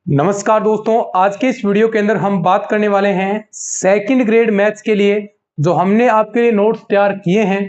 नमस्कार दोस्तों, आज के इस वीडियो के अंदर हम बात करने वाले हैं सेकंड ग्रेड मैथ्स के लिए जो हमने आपके लिए नोट्स तैयार किए हैं।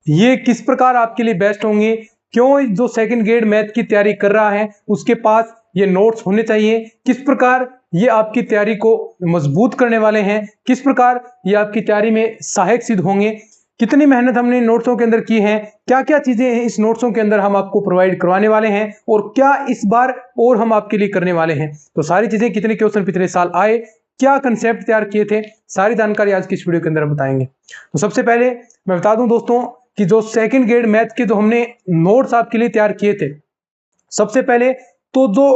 ये किस प्रकार आपके लिए बेस्ट होंगे, क्यों जो सेकंड ग्रेड मैथ की तैयारी कर रहा है उसके पास ये नोट्स होने चाहिए, किस प्रकार ये आपकी तैयारी को मजबूत करने वाले हैं, किस प्रकार ये आपकी तैयारी में सहायक सिद्ध होंगे, कितनी मेहनत हमने नोट्सों के अंदर की है, क्या क्या चीजें हैं इस नोट्सों के अंदर हम आपको प्रोवाइड करवाने वाले हैं और क्या इस बार और हम आपके लिए करने वाले हैं। तो सारी चीजें, कितने क्वेश्चन पिछले साल आए, क्या कंसेप्ट तैयार किए थे, सारी जानकारी आज की इस वीडियो के अंदर बताएंगे। तो सबसे पहले मैं बता दूं दोस्तों कि जो सेकंड ग्रेड मैथ के जो हमने नोट्स आपके लिए तैयार किए थे, सबसे पहले तो जो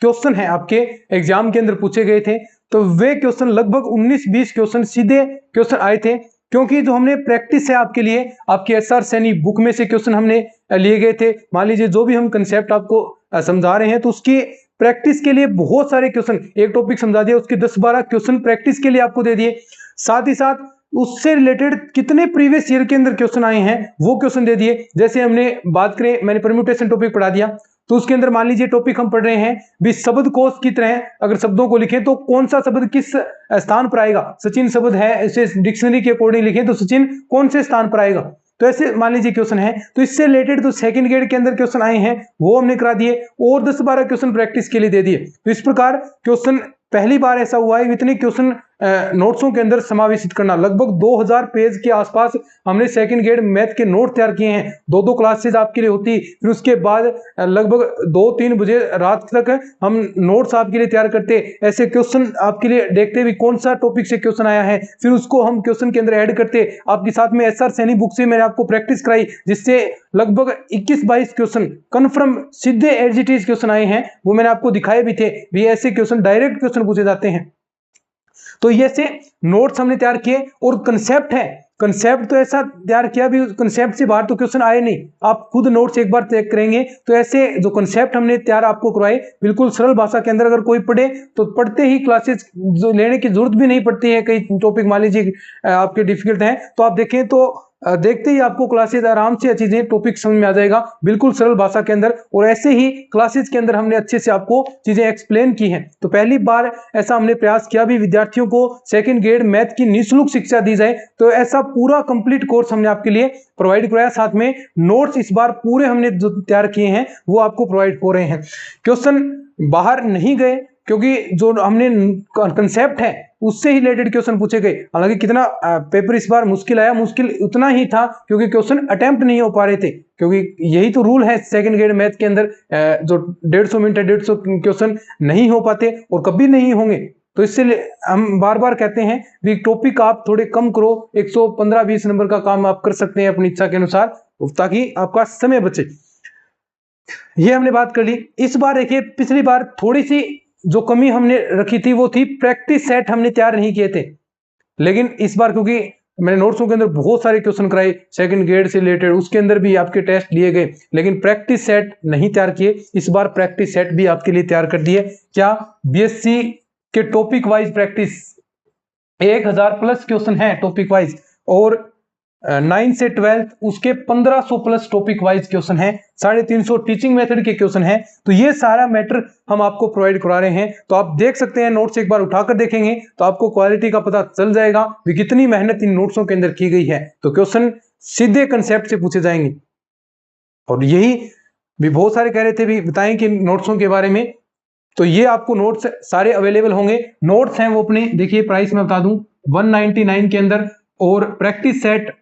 क्वेश्चन है आपके एग्जाम के अंदर पूछे गए थे, तो वे क्वेश्चन लगभग 19-20 क्वेश्चन सीधे क्वेश्चन आए थे, क्योंकि जो हमने प्रैक्टिस है आपके लिए आपके एसआर सैनी बुक में से क्वेश्चन हमने लिए गए थे। मान लीजिए जो भी हम कंसेप्ट आपको समझा रहे हैं तो उसकी प्रैक्टिस के लिए बहुत सारे क्वेश्चन, एक टॉपिक समझा दिया उसके 10-12 क्वेश्चन प्रैक्टिस के लिए आपको दे दिए, साथ ही साथ उससे रिलेटेड कितने प्रीवियस ईयर के अंदर क्वेश्चन आए हैं वो क्वेश्चन दे दिए। जैसे हमने बात करें, मैंने परम्यूटेशन टॉपिक पढ़ा दिया, तो उसके अंदर मान लीजिए टॉपिक हम पढ़ रहे हैं भी शब्द कोश की तरह अगर शब्दों को लिखें तो कौन सा शब्द किस स्थान पर आएगा। सचिन शब्द है, इसे डिक्शनरी के अकॉर्डिंग लिखें तो सचिन कौन से स्थान पर आएगा। तो ऐसे मान लीजिए क्वेश्चन है, तो इससे रिलेटेड तो सेकंड ग्रेड के अंदर क्वेश्चन आए हैं वो हमने करा दिए और 10-12 क्वेश्चन प्रैक्टिस के लिए दे दिए। तो इस प्रकार क्वेश्चन पहली बार ऐसा हुआ है इतने क्वेश्चन नोट्सों के अंदर समावेशित करना। लगभग 2000 पेज के आसपास हमने सेकंड ग्रेड मैथ के नोट तैयार किए हैं। दो क्लासेज आपके लिए होती, फिर उसके बाद लगभग 2-3 बजे रात तक हम नोट्स आपके लिए तैयार करते, ऐसे क्वेश्चन आपके लिए देखते भी कौन सा टॉपिक से क्वेश्चन आया है, फिर उसको हम क्वेश्चन के अंदर ऐड करते। आपके साथ में एसआर सैनी बुक से मैंने आपको प्रैक्टिस कराई, जिससे लगभग 21-22 क्वेश्चन कन्फर्म सीधे एज इट इज क्वेश्चन आए हैं, वो मैंने आपको दिखाए भी थे भी ऐसे क्वेश्चन डायरेक्ट क्वेश्चन पूछे जाते हैं। तो ये से नोट्स हमने तैयार किए और कंसेप्ट है, कंसेप्ट तो ऐसा तैयार किया भी कंसेप्ट से बाहर तो क्वेश्चन आए नहीं। आप खुद नोट्स एक बार चेक करेंगे तो ऐसे जो कंसेप्ट हमने तैयार आपको करवाए बिल्कुल सरल भाषा के अंदर, अगर कोई पढ़े तो पढ़ते ही क्लासेस लेने की जरूरत भी नहीं पड़ती है। कई टॉपिक मान लीजिए आपके डिफिकल्ट हैं तो आप देखें तो देखते ही आपको क्लासेस आराम से चीजें टॉपिक समझ में आ जाएगा बिल्कुल सरल भाषा के अंदर। और ऐसे ही क्लासेस के अंदर हमने अच्छे से आपको चीजें एक्सप्लेन की हैं। तो पहली बार ऐसा हमने प्रयास किया भी विद्यार्थियों को सेकंड ग्रेड मैथ की निःशुल्क शिक्षा दी जाए, तो ऐसा पूरा कंप्लीट कोर्स हमने आपके लिए प्रोवाइड कराया। साथ में नोट्स इस बार पूरे हमने जो तैयार किए हैं वो आपको प्रोवाइड हो रहे हैं। क्वेश्चन बाहर नहीं गए क्योंकि जो हमने कंसेप्ट है उससे ही रिलेटेड क्वेश्चन पूछे गए। हालांकि कितना पेपर इस बार मुश्किल आया, मुश्किल उतना ही था क्योंकि क्वेश्चन अटेम्प्ट नहीं हो पा रहे थे, क्योंकि यही तो रूल है सेकंड ग्रेड मैथ के अंदर, जो 150 मिनट 150 क्वेश्चन नहीं हो पाते और कभी नहीं होंगे। तो इससे हम बार बार कहते हैं भी टॉपिक आप थोड़े कम करो, 115-20 नंबर का काम आप कर सकते हैं अपनी इच्छा के अनुसार, ताकि आपका समय बचे। ये हमने बात कर ली। इस बार देखिए, पिछली बार थोड़ी सी जो कमी हमने रखी थी वो थी प्रैक्टिस सेट हमने तैयार नहीं किए थे, लेकिन इस बार क्योंकि मैंने नोट्सों के अंदर बहुत सारे क्वेश्चन कराए सेकंड ग्रेड से रिलेटेड, उसके अंदर भी आपके टेस्ट लिए गए, लेकिन प्रैक्टिस सेट नहीं तैयार किए। इस बार प्रैक्टिस सेट भी आपके लिए तैयार कर दिए। क्या बीएससी के topic wise practice 1000 plus question है टॉपिक वाइज, और 9 से 12 उसके 1500 प्लस टॉपिक वाइज क्वेश्चन है, 350 टीचिंग मेथड के क्वेश्चन है। तो ये सारा मैटर हम आपको प्रोवाइड करा रहे हैं। तो आप देख सकते हैं, नोट्स एक बार उठाकर देखेंगे तो आपको क्वालिटी का पता चल जाएगा कि कितनी मेहनत इन नोट्सों के अंदर की गई है। तो क्वेश्चन सीधे कंसेप्ट से पूछे जाएंगे, और यही भी बहुत सारे कह रहे थे भी बताएं कि नोट्सों के बारे में, तो ये आपको नोट्स सारे अवेलेबल होंगे। नोट्स हैं वो अपने, देखिए प्राइस में बता दूं 199 के अंदर, और प्रैक्टिस सेट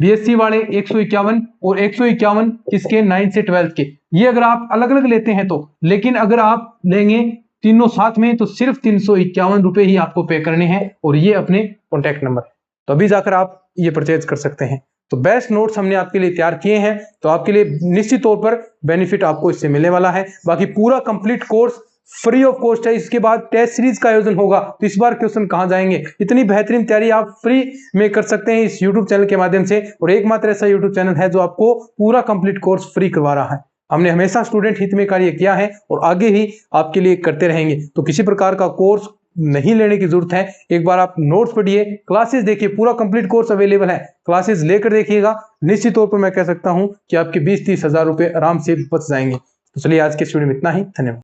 बीएससी वाले 151 और 151 किसके 9 से 12 के। ये अगर आप अलग अलग लेते हैं तो, लेकिन अगर आप लेंगे तीनों साथ में तो सिर्फ 351 रुपए ही आपको पे करने हैं, और ये अपने कॉन्टैक्ट नंबर है, तो अभी जाकर आप ये परचेज कर सकते हैं। तो बेस्ट नोट्स हमने आपके लिए तैयार किए हैं, तो आपके लिए निश्चित तौर पर बेनिफिट आपको इससे मिलने वाला है। बाकी पूरा complete course free of cost है। इसके बाद टेस्ट सीरीज का आयोजन होगा, तो इस बार क्वेश्चन कहां जाएंगे, इतनी बेहतरीन तैयारी आप फ्री में कर सकते हैं इस यूट्यूब चैनल के माध्यम से। और एकमात्र ऐसा यूट्यूब चैनल है जो आपको पूरा कंप्लीट कोर्स फ्री करवा रहा है। हमने हमेशा स्टूडेंट हित में कार्य किया है और आगे भी आपके लिए करते रहेंगे। तो किसी प्रकार का कोर्स नहीं लेने की जरूरत है, एक बार आप नोट्स पढ़िए, क्लासेस देखिए, पूरा कंप्लीट कोर्स अवेलेबल है, क्लासेस लेकर देखिएगा। निश्चित तौर पर मैं कह सकता हूं कि आपके 20-30 हजार रुपए आराम से बच जाएंगे। तो चलिए आज के इस वीडियो में इतना ही, धन्यवाद।